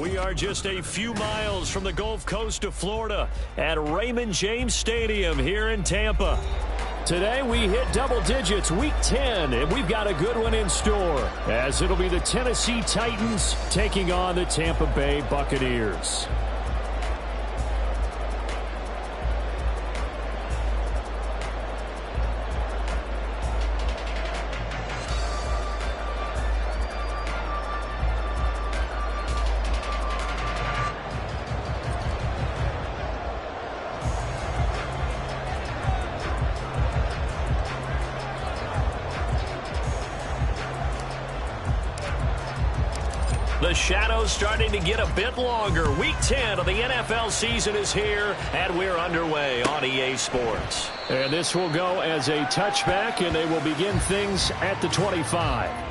We are just a few miles from the Gulf Coast of Florida at Raymond James Stadium here in Tampa. Today we hit double digits, week 10, and we've got a good one in store, as it'll be the Tennessee Titans taking on the Tampa Bay Buccaneers. The shadow's starting to get a bit longer. Week 10 of the NFL season is here, and we're underway on EA Sports. And this will go as a touchback, and they will begin things at the 25.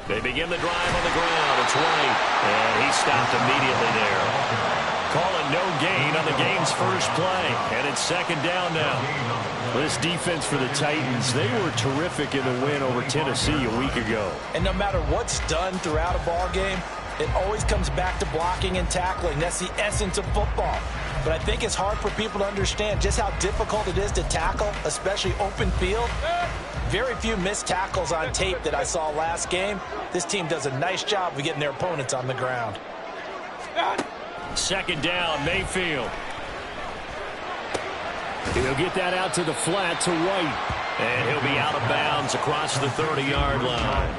They begin the drive on the ground. It's White, and he stopped immediately there. Calling no gain on the game's first play, and it's second down now. This defense for the Titans, they were terrific in the win over Tennessee a week ago. And no matter what's done throughout a ball game, it always comes back to blocking and tackling. That's the essence of football. But I think it's hard for people to understand just how difficult it is to tackle, especially open field. Very few missed tackles on tape that I saw last game. This team does a nice job of getting their opponents on the ground. Second down, Mayfield. He'll get that out to the flat to White. And he'll be out of bounds across the 30-yard line.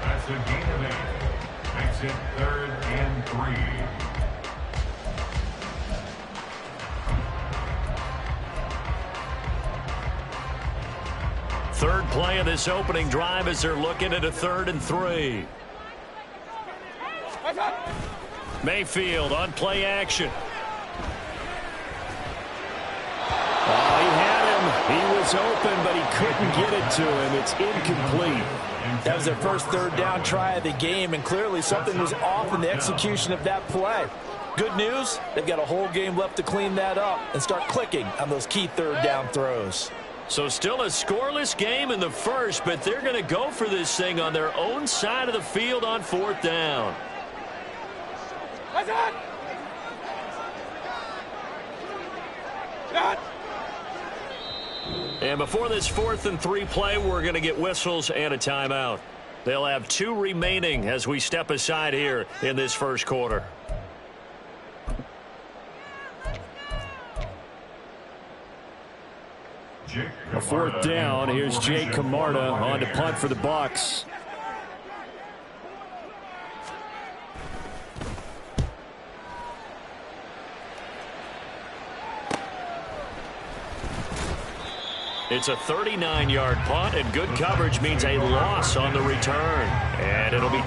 That's a gain of 8. Makes it 3rd and 3. Third play of this opening drive as they're looking at a 3rd and 3. Mayfield on play action. Oh, he had him. He was open, but he couldn't get it to him. It's incomplete. That was their first third down try of the game, and clearly something was off in the execution of that play. Good news, they've got a whole game left to clean that up and start clicking on those key third down throws. So still a scoreless game in the first, but they're going to go for this thing on their own side of the field on 4th down. And before this 4th and 3 play, we're going to get whistles and a timeout. They'll have 2 remaining as we step aside here in this first quarter. A 4th down. Here's Jake Camarda on to punt for the Bucs. It's a 39-yard punt, and good coverage means a loss on the return. And it'll be...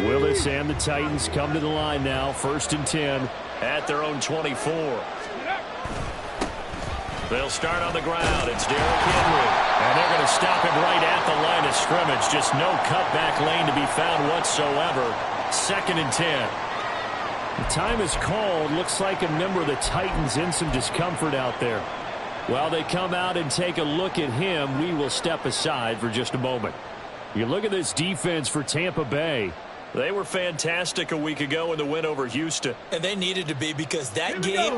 Willis and the Titans come to the line now. 1st and 10 at their own 24. They'll start on the ground. It's Derrick Henry. And they're going to stop him right at the line of scrimmage. Just no cutback lane to be found whatsoever. 2nd and 10. The time is called. Looks like a member of the Titans in some discomfort out there. While they come out and take a look at him, we will step aside for just a moment. You look at this defense for Tampa Bay. They were fantastic a week ago in the win over Houston. And they needed to be, because that game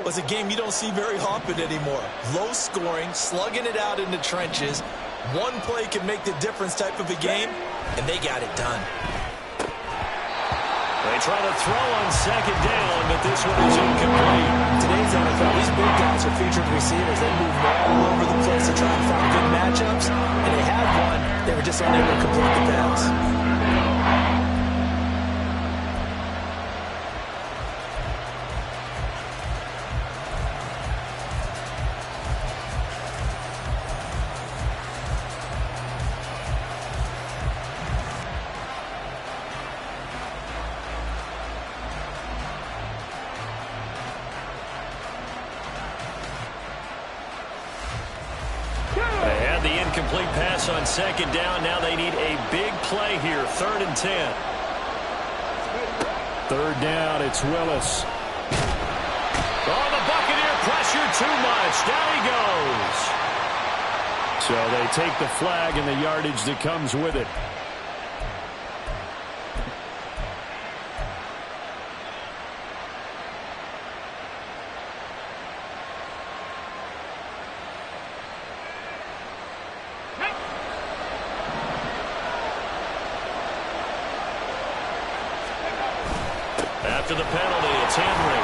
was a game you don't see very often anymore. Low scoring, slugging it out in the trenches. One play can make the difference type of a game, and they got it done. They try to throw on 2nd down, but this one is incomplete. Today's NFL, these big guys are featured receivers. They move all over the place to try and find good matchups, and they had one. They were just unable to complete the pass. Incomplete pass on 2nd down. Now they need a big play here. 3rd and 10. 3rd down. It's Willis. Oh, the Buccaneer pressure too much. Down he goes. So they take the flag and the yardage that comes with it. After the penalty, it's Henry.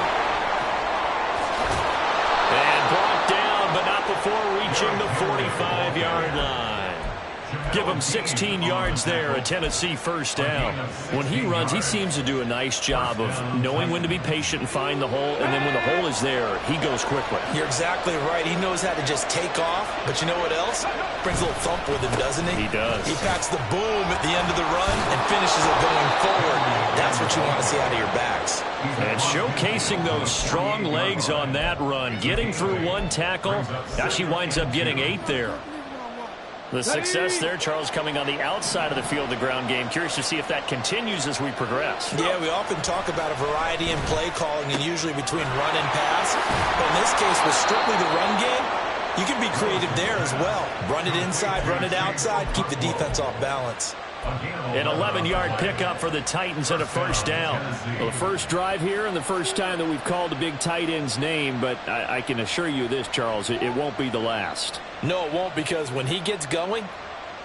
And brought down, but not before reaching the 45-yard line. Give him 16 yards there, a Tennessee 1st down. When he runs, he seems to do a nice job of knowing when to be patient and find the hole, and then when the hole is there, he goes quickly. You're exactly right. He knows how to just take off, but you know what else? Brings a little thump with him, doesn't he? He does. He packs the boom at the end of the run and finishes it going forward. That's what you want to see out of your backs. And showcasing those strong legs on that run, getting through one tackle. Now she winds up getting 8 there. The success there, Charles, coming on the outside of the field, the ground game. Curious to see if that continues as we progress. Yeah, we often talk about a variety in play calling and usually between run and pass. But in this case, with strictly the run game, you can be creative there as well. Run it inside, run it outside, keep the defense off balance. An 11-yard pickup for the Titans and a 1st down. Well, the first drive here and the first time that we've called a big tight end's name, but I can assure you this, Charles, it won't be the last. No, it won't, because when he gets going,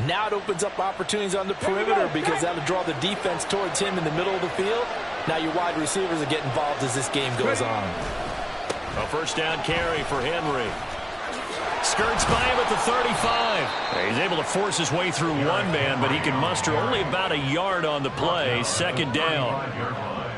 now it opens up opportunities on the perimeter because that'll draw the defense towards him in the middle of the field. Now your wide receivers will get involved as this game goes on. A 1st down carry for Henry. Skirts by him at the 35. He's able to force his way through one man, but he can muster only about a yard on the play. 2nd down.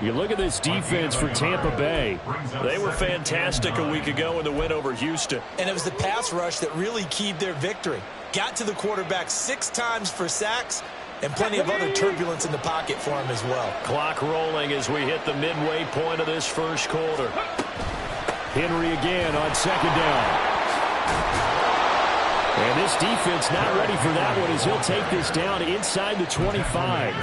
You look at this defense for Tampa Bay. They were fantastic a week ago in the win over Houston. And it was the pass rush that really keyed their victory. Got to the quarterback 6 times for sacks and plenty of other turbulence in the pocket for him as well. Clock rolling as we hit the midway point of this 1st quarter. Henry again on 2nd down. And this defense not ready for that one as he'll take this down inside the 25.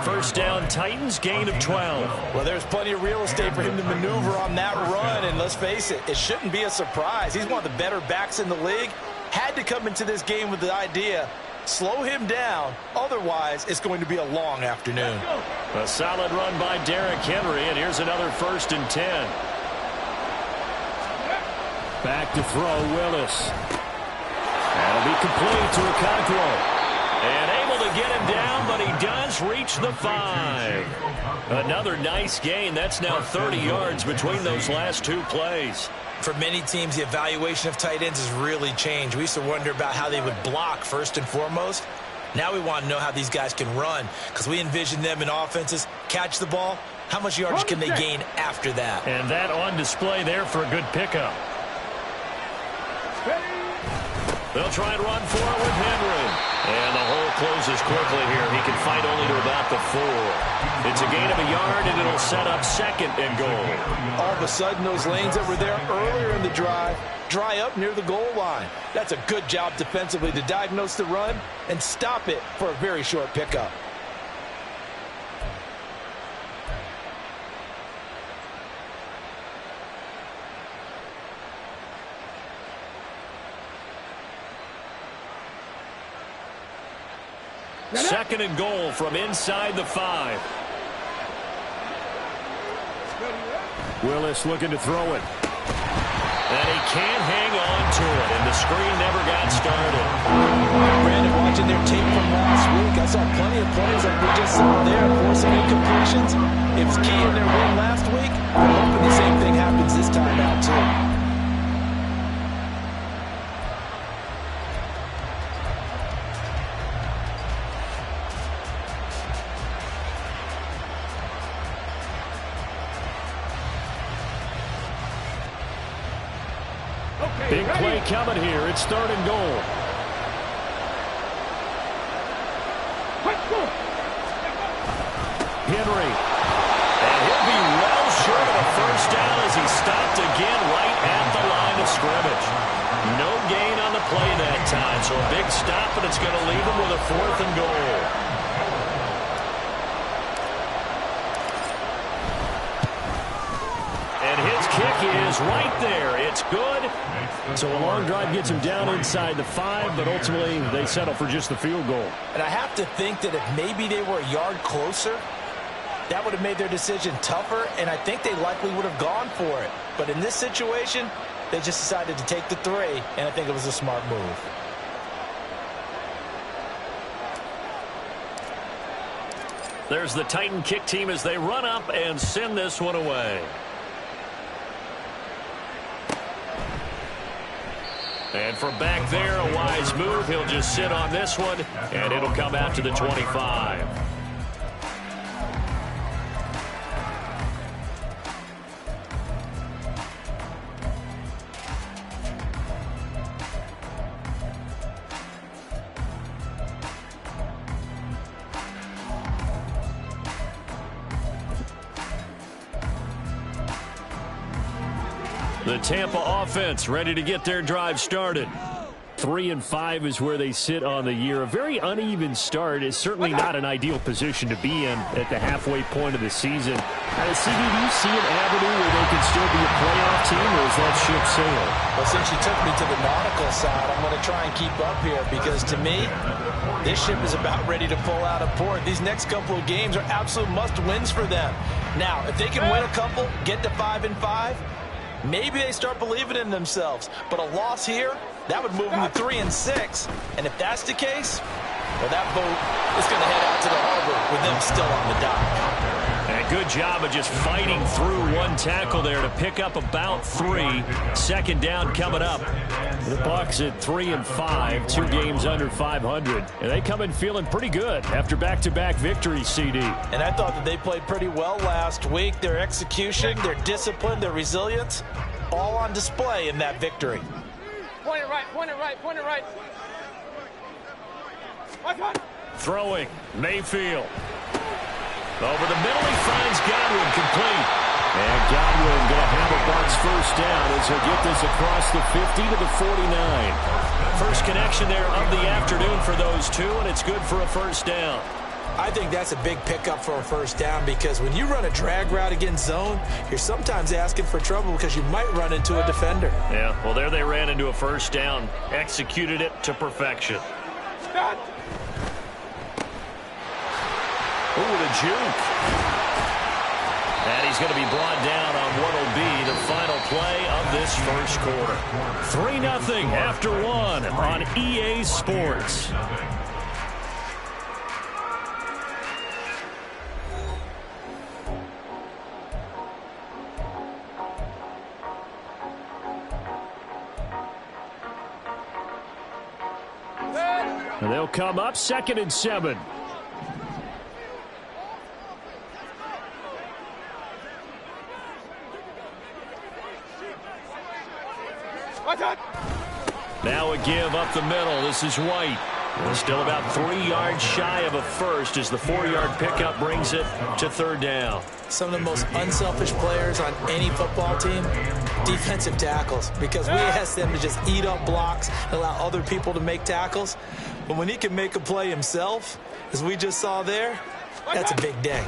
1st down, Titans, gain of 12. Well, there's plenty of real estate for him to maneuver on that run, and let's face it, it shouldn't be a surprise. He's one of the better backs in the league. Had to come into this game with the idea, slow him down, otherwise it's going to be a long afternoon. A solid run by Derrick Henry, and here's another 1st and 10. Back to throw, Willis. That'll be complete to Okonkwo. And able to get him down, but he does reach the 5. Another nice gain. That's now 30 yards between those last 2 plays. For many teams, the evaluation of tight ends has really changed. We used to wonder about how they would block first and foremost. Now we want to know how these guys can run, because we envision them in offenses catch the ball. How much yardage can they gain after that? And that on display there for a good pickup. They'll try and run for it with Henry. And the hole closes recovers quickly here. He can fight only to about the 4. It's a gain of a yard, and it'll set up 2nd and goal. All of a sudden, those lanes that were there earlier in the drive dry up near the goal line. That's a good job defensively to diagnose the run and stop it for a very short pickup. Second and goal from inside the 5. Willis looking to throw it. And he can't hang on to it, and the screen never got started. Brandon, watching their tape from last week, I saw plenty of plays like we just saw there, forcing incompletions. It was key in their win last week. I'm hoping the same thing happens this time out, too. Big play coming here. It's 3rd and goal. Henry. And he'll be well short of a first down as he stopped again right at the line of scrimmage. No gain on the play that time, so a big stop, and it's going to leave him with a 4th and goal. And his kick is right there. It's good. So a long drive gets him down inside the 5, but ultimately they settle for just the field goal. And I have to think that if maybe they were a yard closer, that would have made their decision tougher, and I think they likely would have gone for it. But in this situation, they just decided to take the 3, and I think it was a smart move. There's the Titan kick team as they run up and send this one away. And from back there, a wise move. He'll just sit on this one, and it'll come out to the 25. The Tampa offense ready to get their drive started. 3-5 is where they sit on the year. A very uneven start is certainly not an ideal position to be in at the halfway point of the season. CD, do you see an avenue where they can still be a playoff team, or is that ship sailed? Well, since you took me to the nautical side, I'm going to try and keep up here because, to me, this ship is about ready to pull out of port. These next couple of games are absolute must-wins for them. Now, if they can win a couple, get to 5-5, maybe they start believing in themselves. But a loss here, that would move them to 3-6. And if that's the case, well, that boat is going to head out to the harbor with them still on the dock. And a good job of just fighting through one tackle there to pick up about 3. Second down coming up. The Bucs at 3-5, 2 games under 500. And they come in feeling pretty good after back-to-back victories, CD. And I thought that they played pretty well last week. Their execution, their discipline, their resilience, all on display in that victory. Point it right, point it right, point it right. Throwing, Mayfield. Over the middle, he finds Godwin complete. And Godwin going to have a Bucs first down as he'll get this across the 50 to the 49. First connection there of the afternoon for those two, and it's good for a first down. I think that's a big pickup for a first down because when you run a drag route against zone, you're sometimes asking for trouble because you might run into a defender. Yeah, well, there they ran into a first down, executed it to perfection. Ooh, the juke. And he's going to be brought down on what will be the final play of this first quarter. 3-0 after 1 on EA Sports. And they'll come up 2nd and 7. Now a give up the middle. This is White. We're still about 3 yards shy of a first as the 4-yard pickup brings it to third down. Some of the most unselfish players on any football team, defensive tackles, because we ask them to just eat up blocks and allow other people to make tackles. But when he can make a play himself, as we just saw there, that's a big day.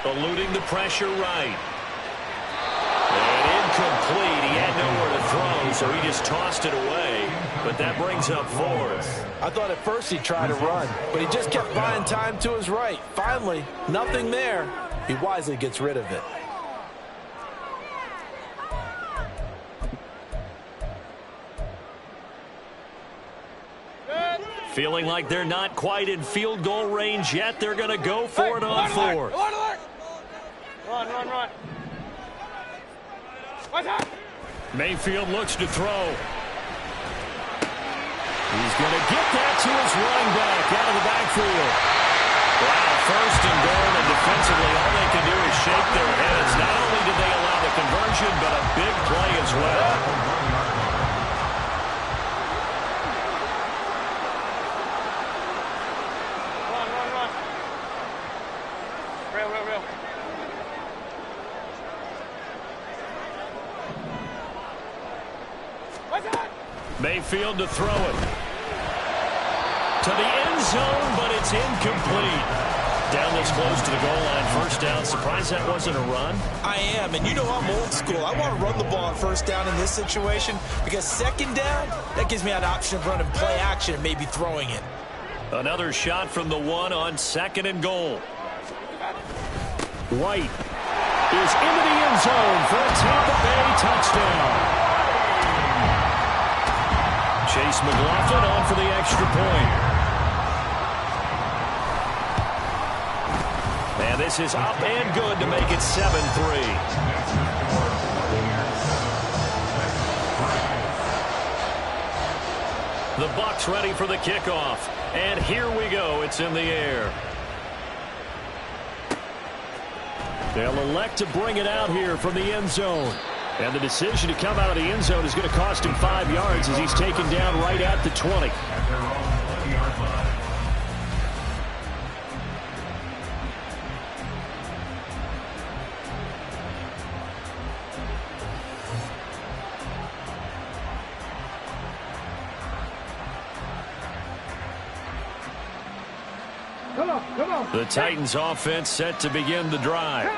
Eluding the pressure right. And incomplete. He had nowhere to throw, so he just tossed it away. But that brings up fourth. I thought at first he'd try to run, but he just kept buying time to his right. Finally, nothing there. He wisely gets rid of it. Feeling like they're not quite in field goal range yet. They're going to go for it on fourth. Run. Mayfield looks to throw. He's going to get that to his running back out of the backfield. Wow, first and goal, and defensively all they can do is shake their heads. Not only did they allow the conversion, but a big play as well. Run. Real. Mayfield to throw it. To the end zone, but it's incomplete. Down this close to the goal line, first down. Surprised that wasn't a run? I am, and you know I'm old school. I want to run the ball on first down in this situation because second down, that gives me an option of running play action and maybe throwing it. Another shot from the one on second and goal. White is into the end zone for a Tampa Bay touchdown. Chase McLaughlin on for the extra point. And this is up and good to make it 7-3. The Bucs ready for the kickoff. And here we go. It's in the air. They'll elect to bring it out here from the end zone. And the decision to come out of the end zone is going to cost him 5 yards as he's taken down right at the 20. The Titans offense set to begin the drive.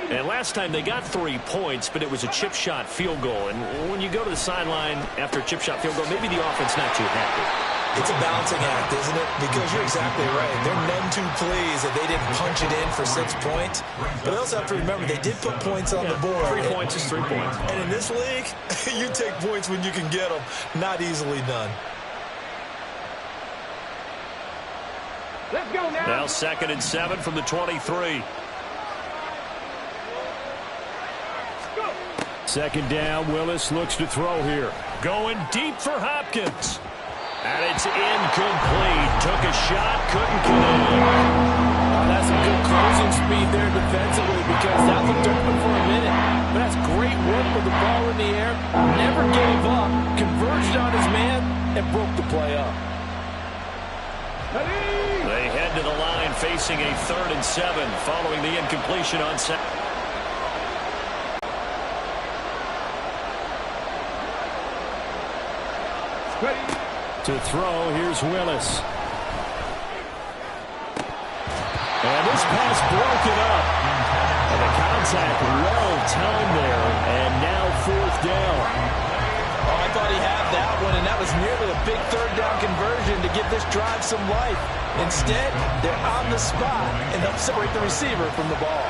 And last time they got 3 points, but it was a chip shot field goal. And when you go to the sideline after a chip shot field goal, maybe the offense not too happy. It's a balancing act, isn't it? Because you're exactly right. They're none too pleased that they didn't punch it in for 6 points. But they also have to remember they did put points on the board. 3 points is 3 points. And in this league, you take points when you can get them. Not easily done. Let's go now. Now 2nd and 7 from the 23. Second down, Willis looks to throw here. Going deep for Hopkins. And it's incomplete. Took a shot, couldn't get in. That's a good closing speed there defensively because that looked open for a minute. But that's great work with the ball in the air. Never gave up, converged on his man, and broke the play up. They head to the line facing a 3rd and 7 following the incompletion on second. To throw, here's Willis. And this pass broken up. And the contact well timed there. And now 4th down. Oh, I thought he had that one, and that was nearly a big 3rd down conversion to give this drive some life. Instead, they're on the spot and help separate the receiver from the ball.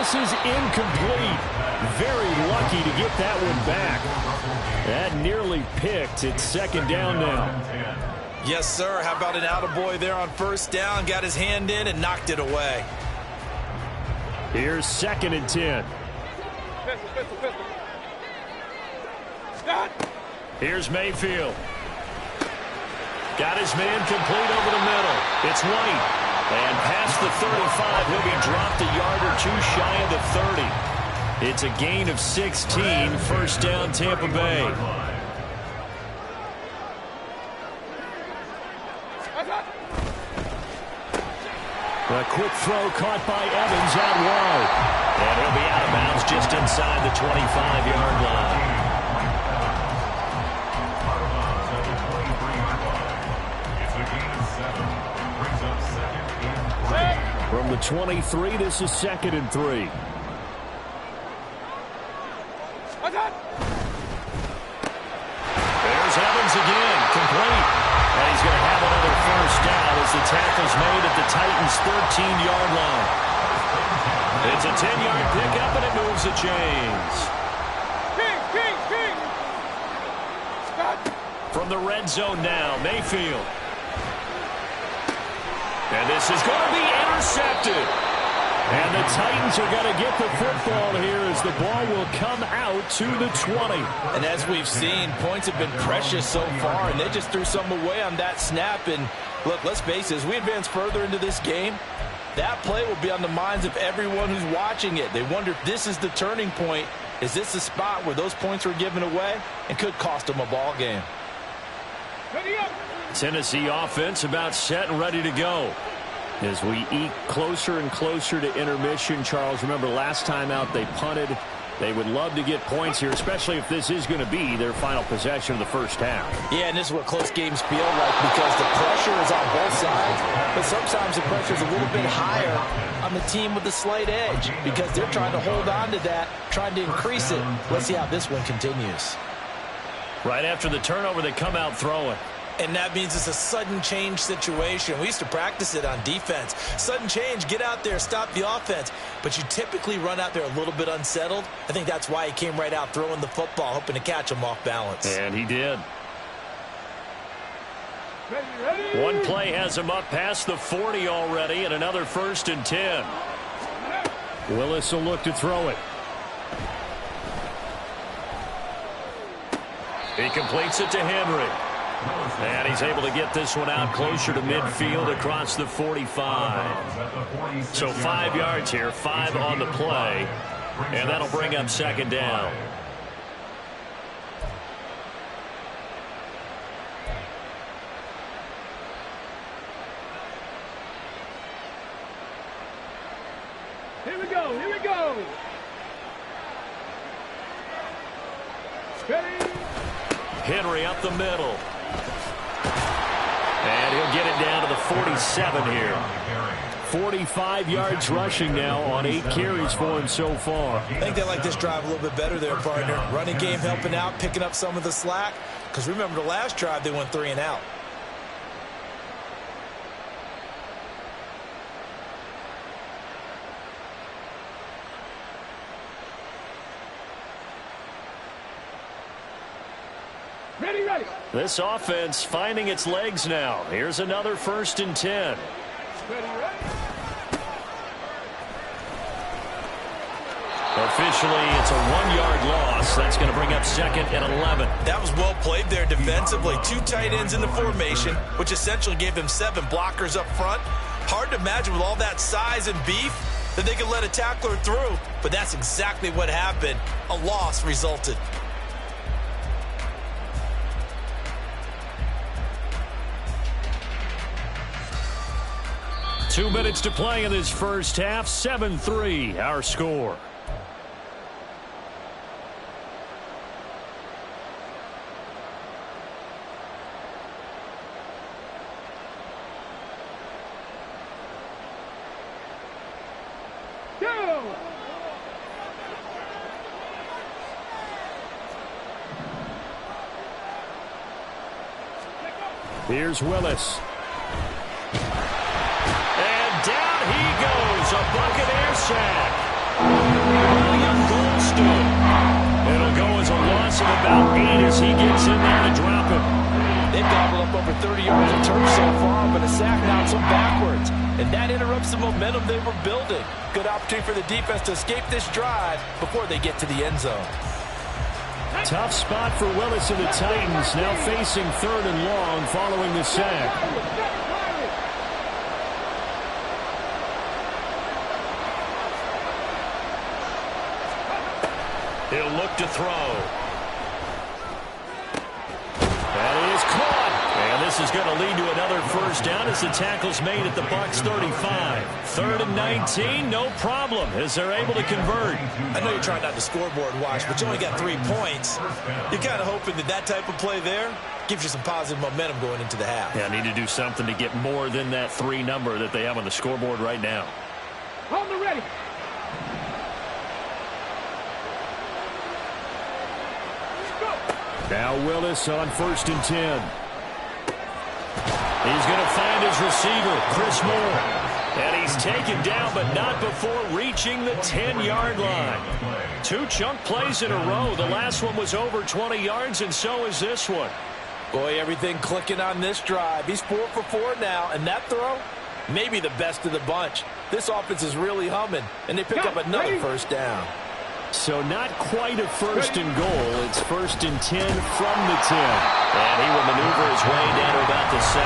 This is incomplete. Very lucky to get that one back. That nearly picked. It's second down now. Yes, sir. How about an attaboy there on first down? Got his hand in and knocked it away. Here's second and 10. Pistol. Here's Mayfield. Got his man complete over the middle. It's White. And past the 35, he'll be dropped a yard or two shy of the 30. It's a gain of 16. First down, Tampa Bay. A quick throw caught by Evans out wide. And he'll be out of bounds just inside the 25-yard line. From the 23, this is second and 3. There's Evans again, complete. And he's going to have another first down as the tackle's made at the Titans' 13-yard line. It's a 10-yard pickup, and it moves the chains. From the red zone now, Mayfield. And this is going to be intercepted. And the Titans are going to get the football here as the ball will come out to the 20. And as we've seen, points have been precious so far, and they just threw some away on that snap. And look, let's face it, as we advance further into this game, that play will be on the minds of everyone who's watching it. They wonder if this is the turning point. Is this the spot where those points were given away and could cost them a ball game? Tennessee offense about set and ready to go. As we eke closer and closer to intermission, Charles, remember last time out they punted. They would love to get points here, especially if this is going to be their final possession of the first half. Yeah, and this is what close games feel like because the pressure is on both sides, but sometimes the pressure is a little bit higher on the team with the slight edge because they're trying to hold on to that, trying to increase it. Let's see how this one continues. Right after the turnover, they come out throwing. And that means it's a sudden change situation. We used to practice it on defense. Sudden change, get out there, stop the offense. But you typically run out there a little bit unsettled. I think that's why he came right out throwing the football, hoping to catch him off balance. And he did. One play has him up past the 40 already, and another first and 10. Willis will look to throw it. He completes it to Henry. And he's able to get this one out closer to midfield across the 45. So 5 yards here, 5 on the play. And that'll bring up second down. Here we go. Ready? Henry up the middle. And he'll get it down to the 47 here. 45 yards rushing now on 8 carries for him so far. I think they like this drive a little bit better there, partner. Running game helping out, picking up some of the slack. Because remember the last drive, they went 3 and out. Ready. This offense finding its legs now. Here's another first and 10. Officially, it's a 1-yard loss. That's going to bring up second and 11. That was well played there defensively. 2 tight ends in the formation, which essentially gave them 7 blockers up front. Hard to imagine with all that size and beef that they could let a tackler through, but that's exactly what happened. A loss resulted. Two minutes to play in this first half. 7-3, our score. Go! Here's Willis. And down he goes. A Buccaneer sack. William Goldstein. It'll go as a loss of about 8 as he gets in there to drop it. They've gobbled up over 30 yards of turf so far, but a sack knocks them backwards. And that interrupts the momentum they were building. Good opportunity for the defense to escape this drive before they get to the end zone. Tough spot for Willis and the Titans, now facing 3rd and long following the sack. He'll look to throw. That is caught. And this is going to lead to another first down as the tackle's made at the Bucs 35. 3rd and 19, no problem as they're able to convert. I know you're trying not to scoreboard watch, but you only got 3 points. You're kind of hoping that that type of play there gives you some positive momentum going into the half. Yeah, need to do something to get more than that 3 number that they have on the scoreboard right now. Hold the ready. Now Willis on 1st and 10. He's going to find his receiver, Chris Moore. And he's taken down, but not before reaching the 10-yard line. 2 chunk plays in a row. The last one was over 20 yards, and so is this one. Boy, everything clicking on this drive. He's 4 for 4 now, and that throw, maybe the best of the bunch. This offense is really humming, and they pick up another first down. So not quite a 1st and goal. It's 1st and 10 from the 10. And he will maneuver his way down to about the 7.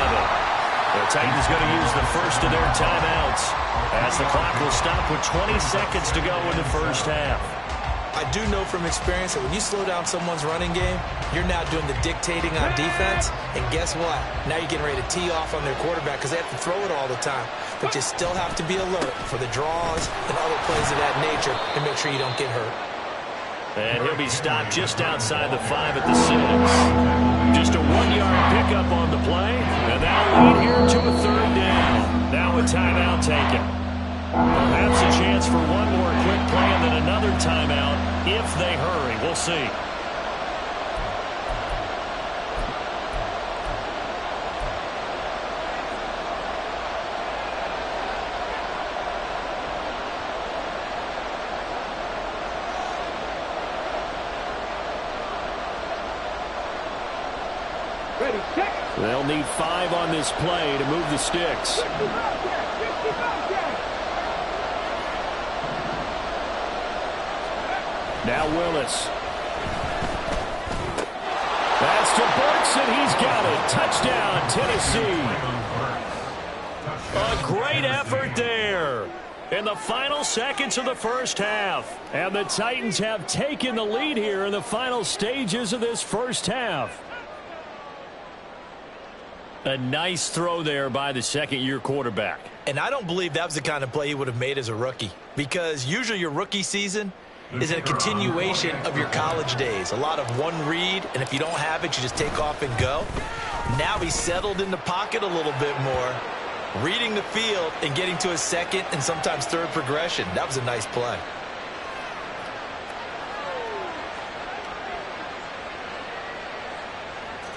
The Titans going to use the first of their timeouts as the clock will stop with 20 seconds to go in the first half. I do know from experience that when you slow down someone's running game, you're now doing the dictating on defense. And guess what? Now you're getting ready to tee off on their quarterback because they have to throw it all the time. But you still have to be alert for the draws and other plays of that nature and make sure you don't get hurt. And he'll be stopped just outside the 5 at the 6. Just a 1-yard pickup on the play. And that'll lead here to a 3rd down. Now a timeout taken. Perhaps a chance for one more quick play and then another timeout if they hurry. We'll see. Ready, check. They'll need 5 on this play to move the sticks. Now Willis. That's to Burks, and he's got it. Touchdown, Tennessee. A great effort there in the final seconds of the first half. And the Titans have taken the lead here in the final stages of this first half. A nice throw there by the second-year quarterback. And I don't believe that was the kind of play he would have made as a rookie, because usually your rookie season is a continuation of your college days. A lot of one read, and if you don't have it, you just take off and go. Now he's settled in the pocket a little bit more, reading the field and getting to his second and sometimes third progression. That was a nice play.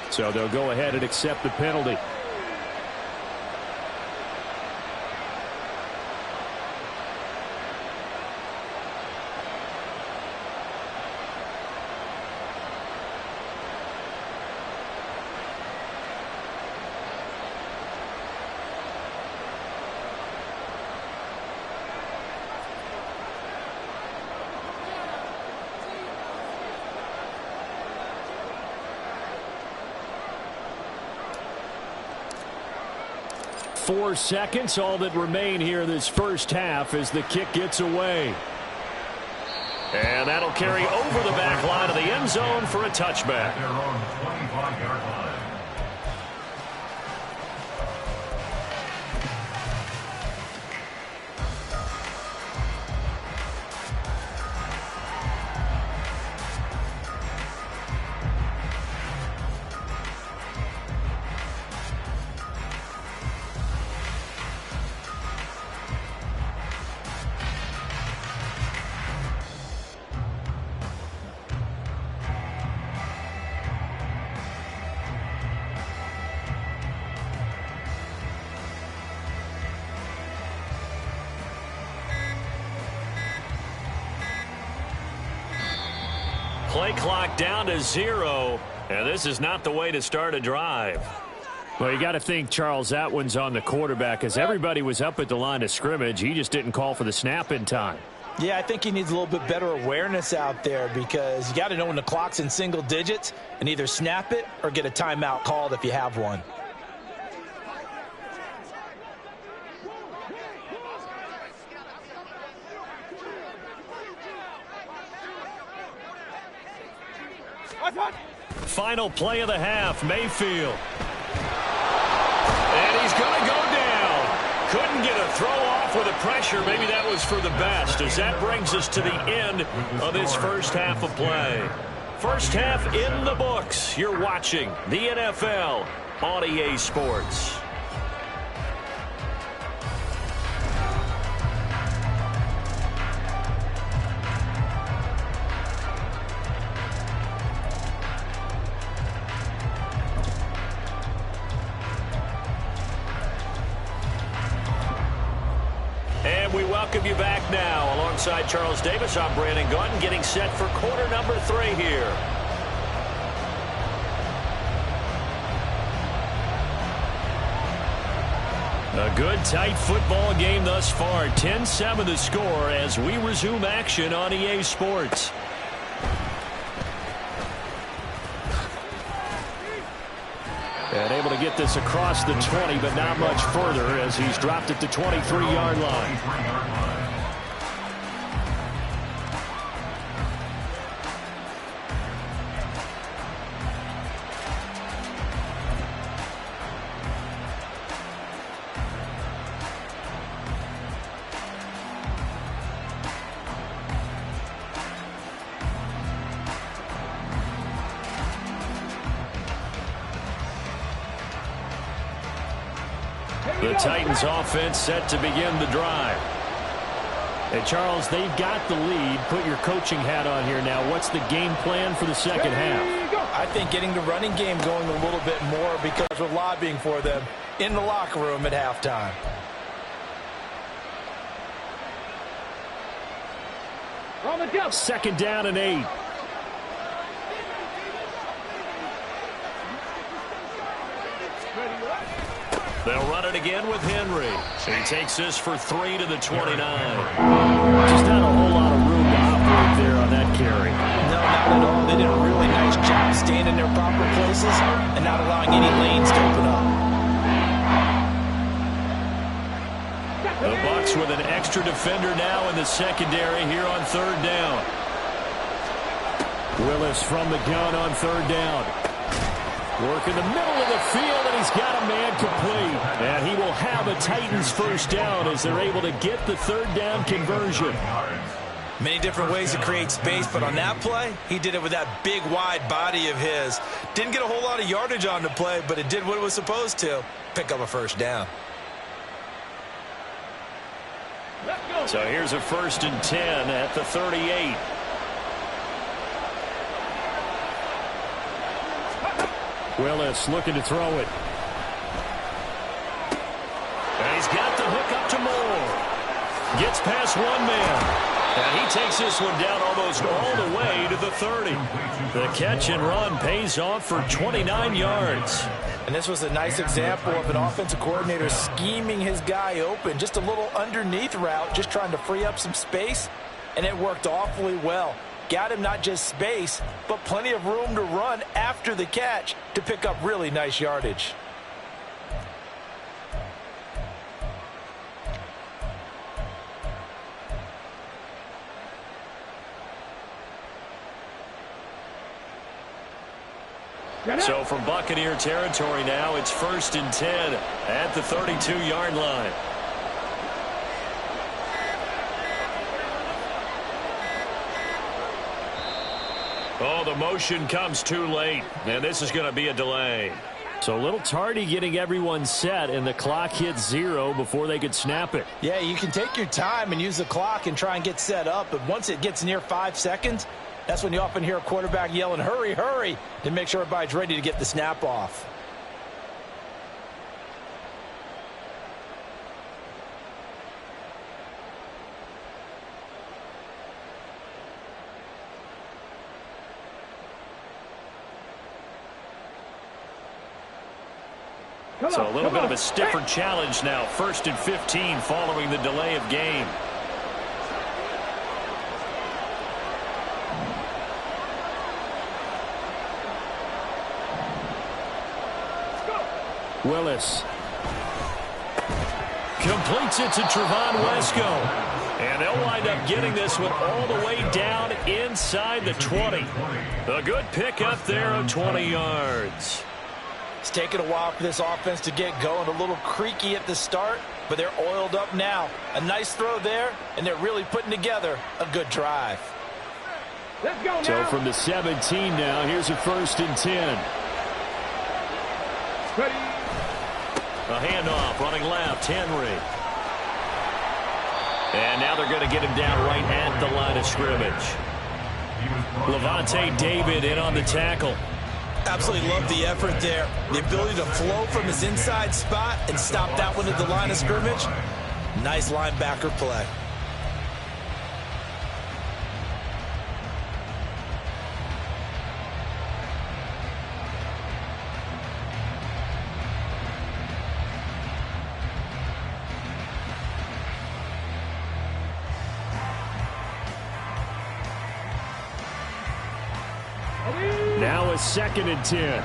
So they'll go ahead and accept the penalty. Four seconds, all that remain here this first half as the kick gets away. And that'll carry over the back line of the end zone for a touchback. Their own 25-yard line. play clock down to 0, and this is not the way to start a drive. Well, you got to think, Charles, that one's on the quarterback, as everybody was up at the line of scrimmage. He just didn't call for the snap in time. Yeah, I think he needs a little bit better awareness out there, because you got to know when the clock's in single digits and either snap it or get a timeout called if you have one. Final play of the half, Mayfield. And he's going to go down. Couldn't get a throw off with the pressure. Maybe that was for the best, as that brings us to the end of this first half of play. First half in the books. You're watching the NFL on EA Sports. We welcome you back now. Alongside Charles Davis, I'm Brandon Gaudin, getting set for quarter number 3 here. A good, tight football game thus far. 10-7 the score as we resume action on EA Sports. And able to get this across the 20, but not much further, as he's dropped it to 23-yard line. The Titans offense set to begin the drive. Hey, Charles, they've got the lead. Put your coaching hat on here now. What's the game plan for the second half? I think getting the running game going a little bit more, because we're lobbying for them in the locker room at halftime. On the jump. Second down and 8. They'll run it again with Henry. He takes this for 3 to the 29. Just not a whole lot of room to operate there on that carry. No, not at all. They did a really nice job staying in their proper places and not allowing any lanes to open up. The Bucs with an extra defender now in the secondary here on third down. Willis from the gun on third down. Work in the middle of the field, and he's got a man complete. And he will have a Titans first down as they're able to get the third down conversion. Many different ways to create space, but on that play, he did it with that big, wide body of his. Didn't get a whole lot of yardage on the play, but it did what it was supposed to. Pick up a first down. So here's a 1st and 10 at the 38. Willis looking to throw it. And he's got the hook up to Moore. Gets past one man. And he takes this one down almost all the way to the 30. The catch and run pays off for 29 yards. And this was a nice example of an offensive coordinator scheming his guy open. Just a little underneath route, just trying to free up some space. And it worked awfully well. Got him not just space, but plenty of room to run after the catch to pick up really nice yardage. So from Buccaneer territory now, it's 1st and 10 at the 32-yard line. Oh, the motion comes too late, and this is going to be a delay. So a little tardy getting everyone set, and the clock hits 0 before they could snap it. Yeah, you can take your time and use the clock and try and get set up, but once it gets near 5 seconds, that's when you often hear a quarterback yelling, hurry, hurry, to make sure everybody's ready to get the snap off. So a little bit of a stiffer challenge now. 1st and 15 following the delay of game. Willis completes it to Trevon Wesco. And they'll wind up getting this one all the way down inside the 20. A good pickup there of 20 yards. It's taken a while for this offense to get going. A little creaky at the start, but they're oiled up now. A nice throw there, and they're really putting together a good drive. Let's go now. So from the 17 now, here's a 1st and 10. Ready. A handoff, running left, Henry. And now they're going to get him down right at the line of scrimmage. Levante David in on the tackle. Absolutely love the effort there. The ability to flow from his inside spot and stop that one at the line of scrimmage. Nice linebacker play. Now a 2nd and 10.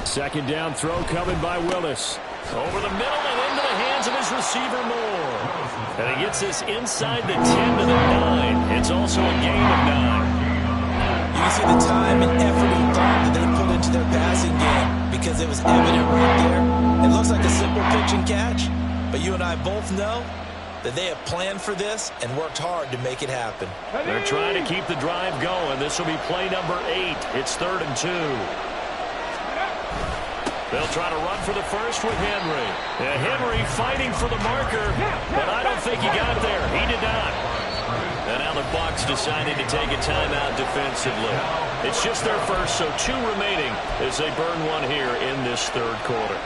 Second down throw coming by Willis. Over the middle and into the hands of his receiver Moore. And he gets this inside the 10 to the 9. It's also a gain of 9. You can see the time and effort and thought that they put into their passing game because it was evident right there. It looks like a simple pitch and catch, but you and I both know that they have planned for this and worked hard to make it happen. They're trying to keep the drive going. This will be play number 8. It's 3rd and 2. They'll try to run for the first with Henry. And Henry fighting for the marker, but I don't think he got there. He did not. And now the Bucs decided to take a timeout defensively. It's just their first, so 2 remaining as they burn one here in this 3rd quarter.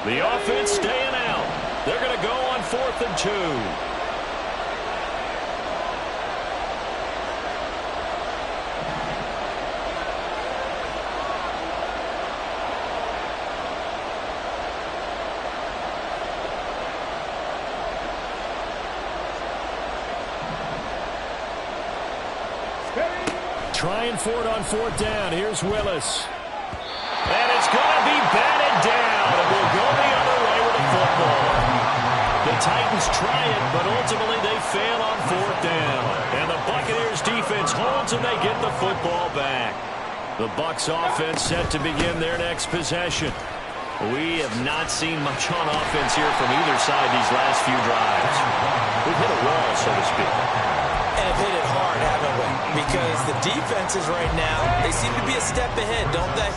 The offense staying out. They're going to go on 4th and 2. Trying for it on 4th down. Here's Willis. And it's going to be batted down. It will go the other way with the football. The Titans try it, but ultimately they fail on 4th down. And the Buccaneers defense holds and they get the football back. The Bucs offense set to begin their next possession. We have not seen much on offense here from either side these last few drives. We've hit a wall, so to speak. And have hit it hard, haven't we? Because the defenses right now, they seem to be a step ahead, don't they?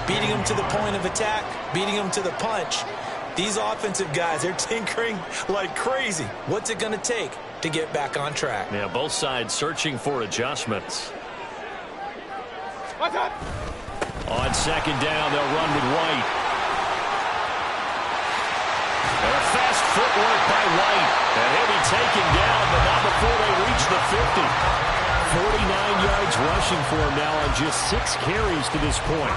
Beating them to the point of attack, beating them to the punch. These offensive guys, they're tinkering like crazy. What's it going to take to get back on track? Yeah, both sides searching for adjustments. What's up? On 2nd down, they'll run with White. And a fast footwork by White. And he'll be taken down, but not before they reach the 50. 49 yards rushing for him now on just 6 carries to this point.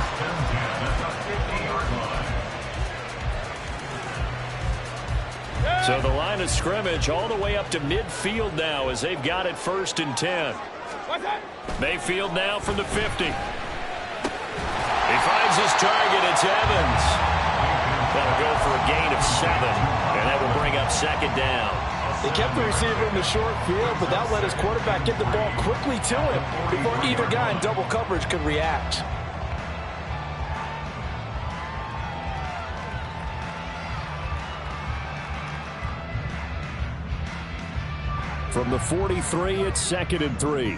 So the line of scrimmage all the way up to midfield now as they've got it 1st and 10. Mayfield now from the 50. He finds his target. It's Evans. That'll go for a gain of 7, and that will bring up 2nd down. They kept the receiver in the short field, but that let his quarterback get the ball quickly to him before either guy in double coverage could react. From the 43, it's 2nd and 3.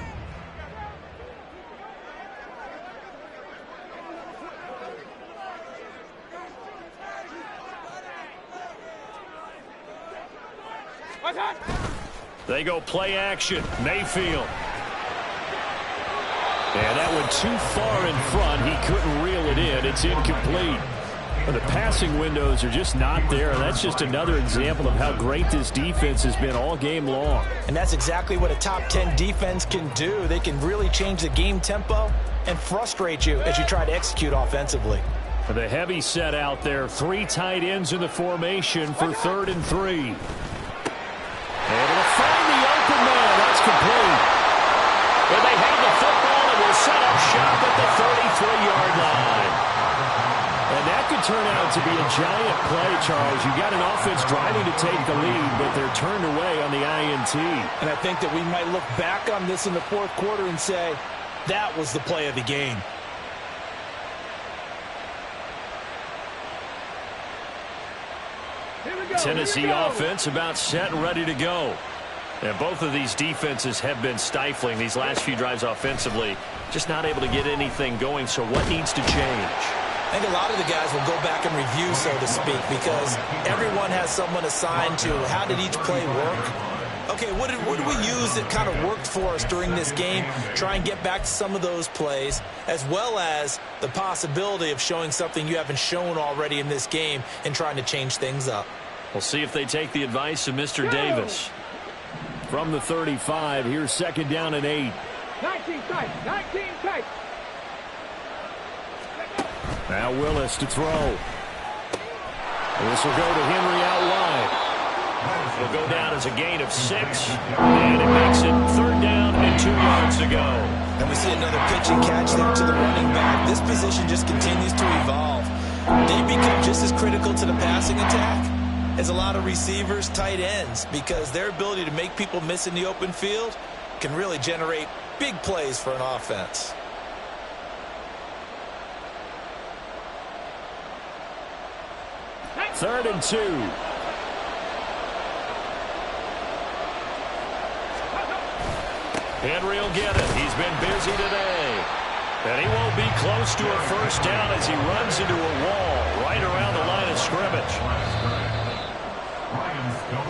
They go play action. Mayfield. And that went too far in front. He couldn't reel it in. It's incomplete. The passing windows are just not there. That's just another example of how great this defense has been all game long. And that's exactly what a top 10 defense can do. They can really change the game tempo and frustrate you as you try to execute offensively. The heavy set out there. 3 tight ends in the formation for 3rd and 3. Able to find the open man. That's complete. And they have the football and will set up shop at the 33-yard line. And that could turn out to be a giant play, Charles. You got an offense driving to take the lead, but they're turned away on the INT. And I think that we might look back on this in the 4th quarter and say, that was the play of the game. Tennessee offense about set and ready to go. And both of these defenses have been stifling these last few drives offensively. Just not able to get anything going, so what needs to change? I think a lot of the guys will go back and review, so to speak, because everyone has someone assigned to how did each play work. Okay, what did we use that kind of worked for us during this game? Try and get back to some of those plays, as well as the possibility of showing something you haven't shown already in this game and trying to change things up. We'll see if they take the advice of Mr. Davis. From the 35, here's 2nd down and 8. 19 tight, 19 tight. Now Willis to throw. This will go to Henry out wide. It'll go down as a gain of 6, and it makes it 3rd down and 2 yards to go. And we see another pitch and catch there to the running back. This position just continues to evolve. They become just as critical to the passing attack as a lot of receivers, tight ends, because their ability to make people miss in the open field can really generate big plays for an offense. Third and 2. Henry will get it. He's been busy today. And he won't be close to a first down as he runs into a wall right around the line of scrimmage.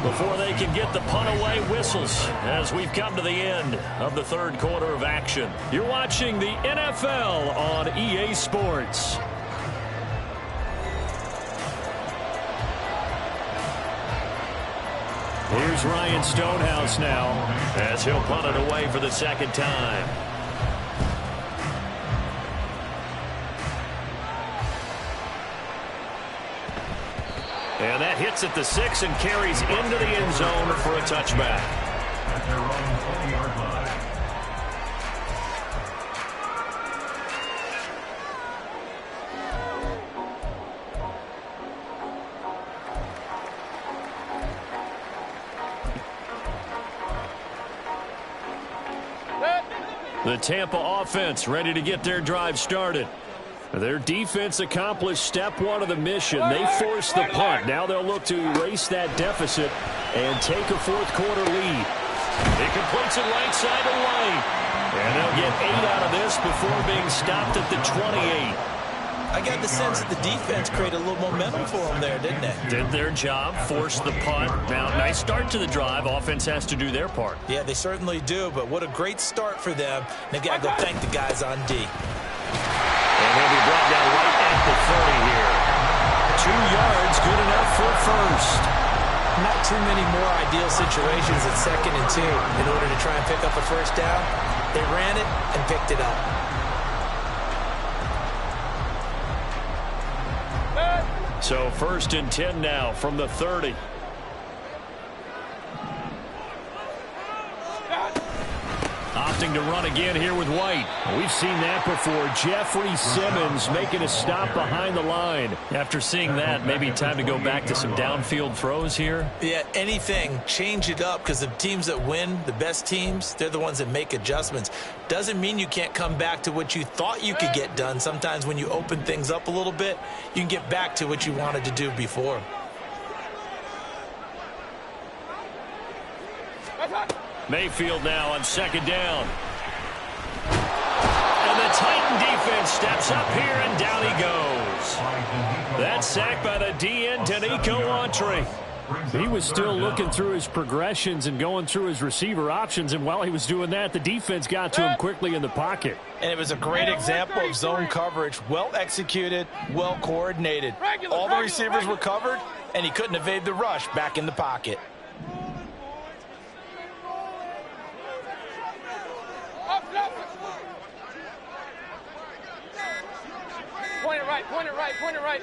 Before they can get the punt away, whistles as we've come to the end of the 3rd quarter of action. You're watching the NFL on EA Sports. Here's Ryan Stonehouse now as he'll punt it away for the 2nd time. And that hits at the 6 and carries into the end zone for a touchback. At their own 20-yard line. The Tampa offense ready to get their drive started. Their defense accomplished step 1 of the mission. They forced the punt. Now they'll look to erase that deficit and take a 4th quarter lead. He completes it right side to White. And they'll get 8 out of this before being stopped at the 28. I got the sense that the defense created a little momentum for them there, didn't it? Did their job, forced the punt. Now, nice start to the drive. Offense has to do their part. Yeah, they certainly do, but what a great start for them. They've got to go thank the guys on D. And he'll be brought down right at the 30 here. 2 yards, good enough for a first. Not too many more ideal situations at 2nd and 2 in order to try and pick up a first down. They ran it and picked it up. So 1st and 10 now from the 30. Opting to run again here with White. We've seen that before. Jeffrey Simmons making a stop behind the line. After seeing that, maybe time to go back to some downfield throws here. Yeah, anything. Change it up, because the teams that win, the best teams, they're the ones that make adjustments. Doesn't mean you can't come back to what you thought you could get done. Sometimes when you open things up a little bit, you can get back to what you wanted to do before. Mayfield now on 2nd down. And the Titan defense steps up here, and down he goes. That's sacked by the DN, Danico Autry. He was still looking through his progressions and going through his receiver options, and while he was doing that, the defense got to him quickly in the pocket. And it was a great example of zone coverage. Well executed, well coordinated. All the receivers were covered, and he couldn't evade the rush back in the pocket. Point it right, point it right, point it right.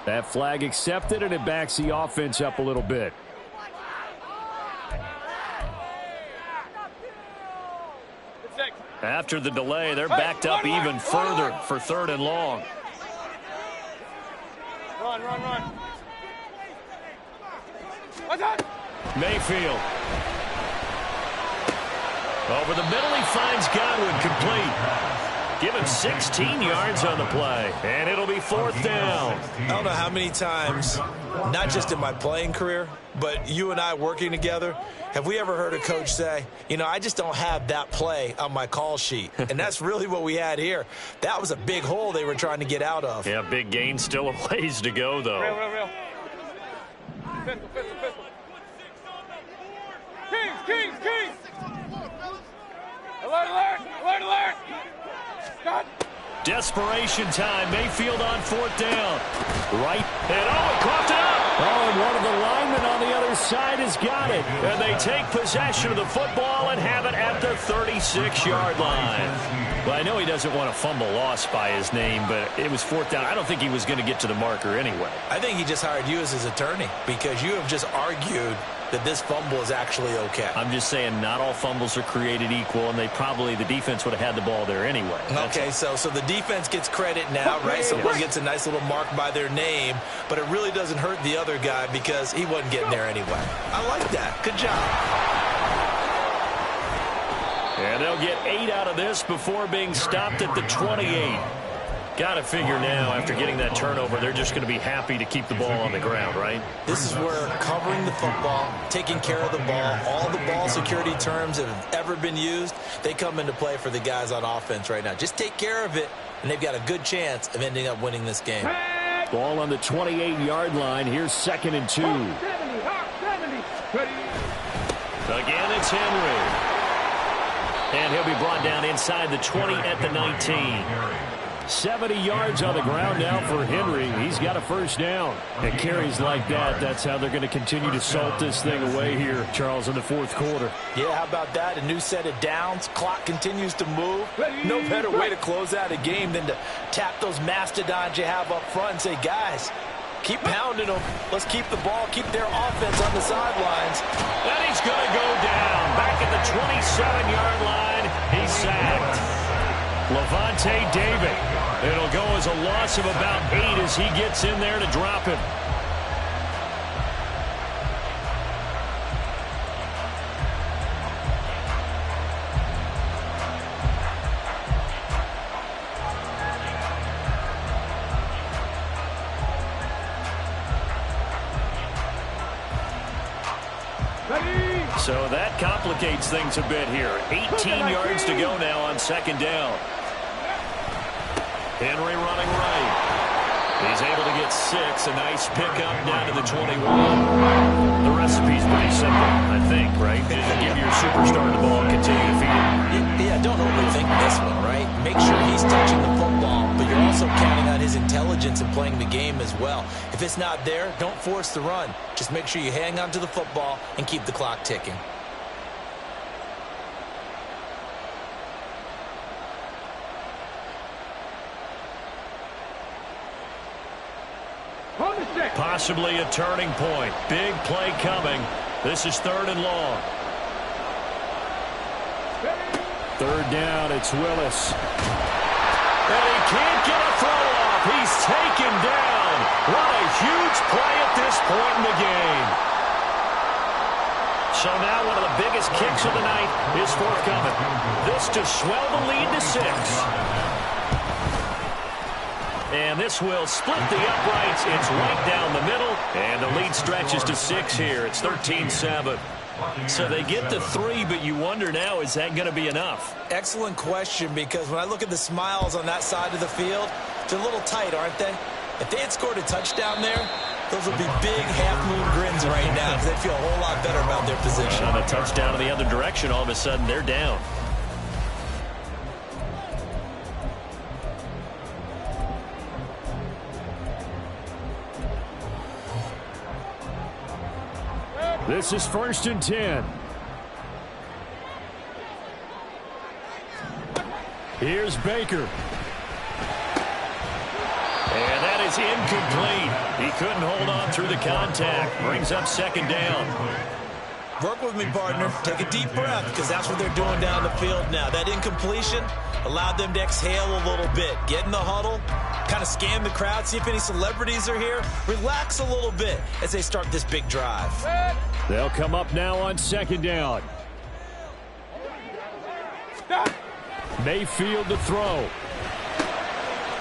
That flag accepted, and it backs the offense up a little bit. After the delay, they're backed up even further for 3rd and long. Run, run, run. What's up? Mayfield. Over the middle, he finds Godwin, complete. Give him 16 yards on the play, and it'll be 4th down. I don't know how many times, not just in my playing career, but you and I working together, have we ever heard a coach say, you know, I just don't have that play on my call sheet. And that's really what we had here. That was a big hole they were trying to get out of. Yeah, big gain, still a ways to go, though. Real. Pistol. Kings. Alert. God. Desperation time. Mayfield on 4th down. Right. And he coughed it up. Oh, and one of the linemen on the other side has got it. And they take possession of the football and have it at the 36-yard line. Well, I know he doesn't want a fumble lost by his name, but it was 4th down. I don't think he was going to get to the marker anyway. I think he just hired you as his attorney because you have just argued that this fumble is actually okay. I'm just saying not all fumbles are created equal, and the defense would have had the ball there anyway. Okay, so the defense gets credit now, right? Someone gets a nice little mark by their name, but it really doesn't hurt the other guy because he wasn't getting there anyway. I like that. Good job. And they'll get 8 out of this before being stopped at the 28. Got to figure now, after getting that turnover, they're just going to be happy to keep the ball on the ground, right? This is where covering the football, taking care of the ball, all the ball security terms that have ever been used, they come into play for the guys on offense right now. Just take care of it, and they've got a good chance of ending up winning this game. Ball on the 28-yard line. Here's 2nd and 2. 70. Again, it's Henry. And he'll be brought down inside the 20 at the 19. 70 yards on the ground now for Henry. He's got a 1st down. And carries like that, that's how they're going to continue to salt this thing away here, Charles, in the 4th quarter. Yeah, how about that? A new set of downs. Clock continues to move. No better way to close out a game than to tap those mastodons you have up front and say, guys, keep pounding them. Let's keep the ball, keep their offense on the sidelines. And he's going to go down. Back at the 27-yard line, he's sacked. Lavonte David. It'll go as a loss of about 8 as he gets in there to drop him. So that complicates things a bit here. 18 yards to go now on 2nd down. Henry running right. He's able to get 6. A nice pickup down to the 21. The recipe's pretty simple, I think, right? Just give your superstar the ball and continue to feed it. Yeah, don't overthink this one, right? Make sure he's touching the football, but you're also counting on his intelligence in playing the game as well. If it's not there, don't force the run. Just make sure you hang on to the football and keep the clock ticking. Possibly a turning point. Big play coming. This is 3rd and long. 3rd down, it's Willis. And he can't get a throw off. He's taken down. What a huge play at this point in the game. So now one of the biggest kicks of the night is forthcoming. This to swell the lead to 6. And this will split the uprights. It's right down the middle. And the lead stretches to 6 here. It's 13-7. So they get the 3, but you wonder now, is that going to be enough? Excellent question, because when I look at the smiles on that side of the field, They're a little tight, aren't they? If they had scored a touchdown there, those would be big half-moon grins right now because they feel a whole lot better about their position. On a touchdown in the other direction, all of a sudden they're down. This is 1st and 10. Here's Baker. And that is incomplete. He couldn't hold on through the contact. Brings up 2nd down. Work with me, partner. Take a deep breath because that's what they're doing down the field now. That incompletion allowed them to exhale a little bit. Get in the huddle, kind of scan the crowd, see if any celebrities are here. Relax a little bit as they start this big drive. They'll come up now on 2nd down. Mayfield to throw.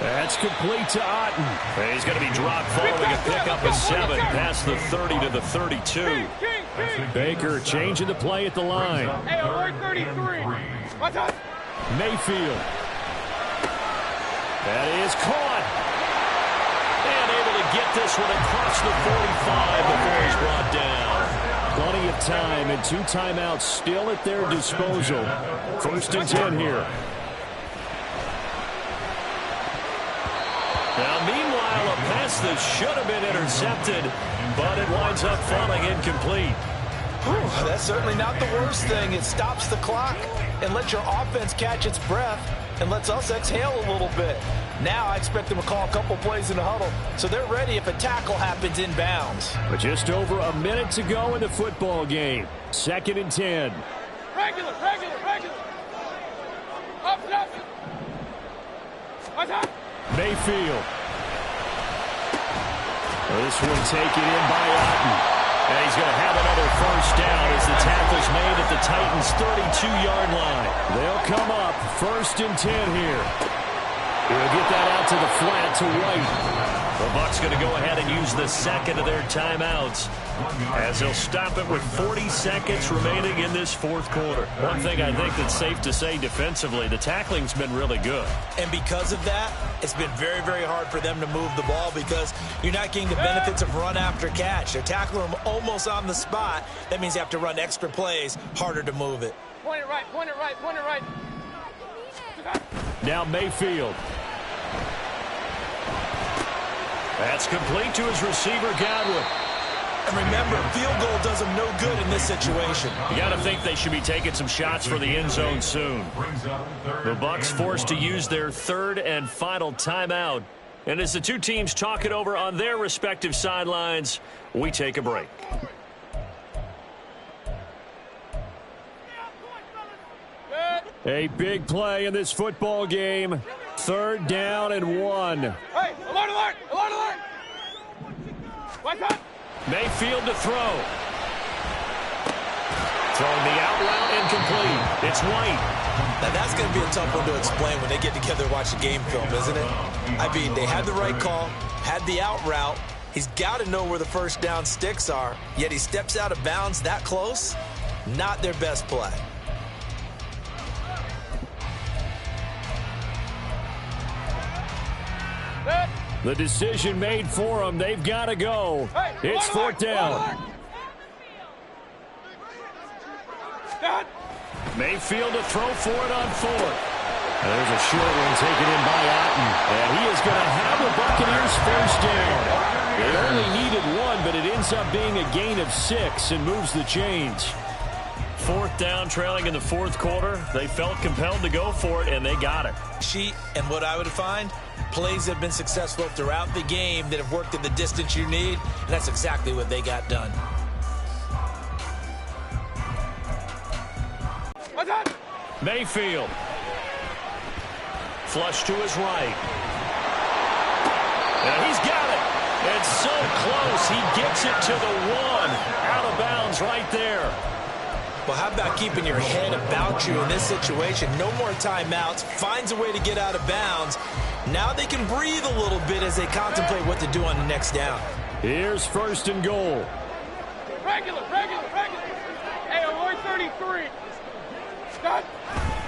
That's complete to Otten. He's going to be dropped following a pickup of 7 past the 30 to the 32. Baker changing the play at the line. Hey, alert 33. What's up? Mayfield. That is caught. And able to get this one across the 45 before he's brought down. Plenty of time and 2 timeouts still at their disposal. 1st and 10 here. Now, meanwhile, a pass that should have been intercepted, but it winds up falling incomplete. Whew, that's certainly not the worst thing. It stops the clock and lets your offense catch its breath and lets us exhale a little bit. Now I expect them to call a couple plays in the huddle, so they're ready if a tackle happens inbounds. But just over a minute to go in the football game. 2nd and 10. Regular. Up. What's up? Mayfield. This one taken in by Otten. And he's going to have another 1st down as the tackle's made at the Titans' 32-yard line. They'll come up 1st and 10 here. He'll get that out to the flat to White. The Bucs going to go ahead and use the 2nd of their timeouts as they'll stop it with 40 seconds remaining in this 4th quarter. One thing I think that's safe to say defensively, the tackling's been really good. And because of that, it's been very, very hard for them to move the ball because you're not getting the benefits of run after catch. They're tackling them almost on the spot. That means they have to run extra plays, harder to move it. Point it right. Now Mayfield. That's complete to his receiver, Godwin. And remember, field goal does them no good in this situation. You got to think they should be taking some shots for the end zone soon. The Bucs forced to use their 3rd and final timeout. And as the 2 teams talk it over on their respective sidelines, we take a break. A big play in this football game. 3rd down and 1. Hey, alert! What's up? Mayfield to throw. Throwing the out route incomplete. It's White. Now that's going to be a tough one to explain when they get together and watch the game film, isn't it? I mean, they had the right call, had the out route. He's got to know where the 1st down sticks are, yet he steps out of bounds that close. Not their best play. The decision made for them. They've got to go. Hey, it's 4th down. Mayfield to throw for it on 4th. There's a short one taken in by Otten. And he is going to have the Buccaneers 1st down. They only needed 1, but it ends up being a gain of 6 and moves the chains. 4th down, trailing in the 4th quarter. They felt compelled to go for it, and they got it. Sheet, and what I would find, plays have been successful throughout the game that have worked in the distance you need, and that's exactly what they got done. What's up? Mayfield. Flush to his right. And he's got it. It's so close. He gets it to the 1. Out of bounds right there. Well, how about keeping your head about you in this situation? No more timeouts. Finds a way to get out of bounds. Now they can breathe a little bit as they contemplate what to do on the next down. Here's 1st and goal. Regular. Hey, alert 33. Stop.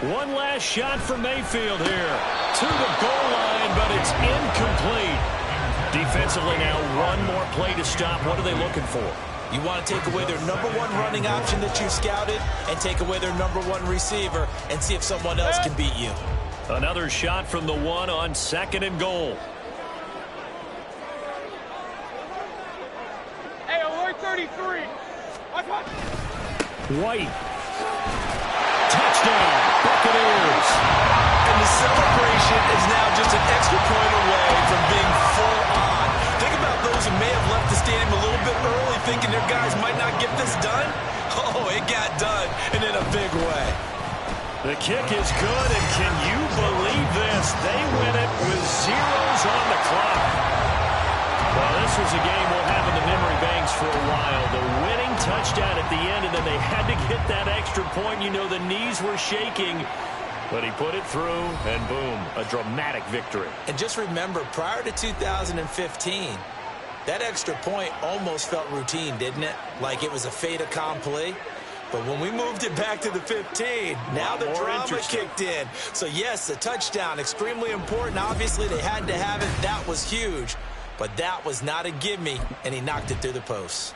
One last shot for Mayfield here. To the goal line, but it's incomplete. Defensively now, one more play to stop. What are they looking for? You want to take away their number one running option that you scouted and take away their number one receiver and see if someone else can beat you. Another shot from the one on 2nd and goal. Hey, alert 33. Watch, watch. White. Touchdown, Buccaneers. And the celebration is now just an extra point away from being full on. Think about those who may have left the stadium a little bit early thinking their guys might not get this done. Oh, it got done, and in a big way. The kick is good, and can you believe this? They win it with zeros on the clock. Well, this was a game we'll have in the memory banks for a while. The winning touchdown at the end, and then they had to get that extra point. You know, the knees were shaking, but he put it through, and boom, a dramatic victory. And just remember, prior to 2015, that extra point almost felt routine, didn't it? Like it was a fait accompli. But when we moved it back to the 15, now the drama kicked in. So, yes, a touchdown, extremely important. Obviously, they had to have it. That was huge. But that was not a gimme, and he knocked it through the post.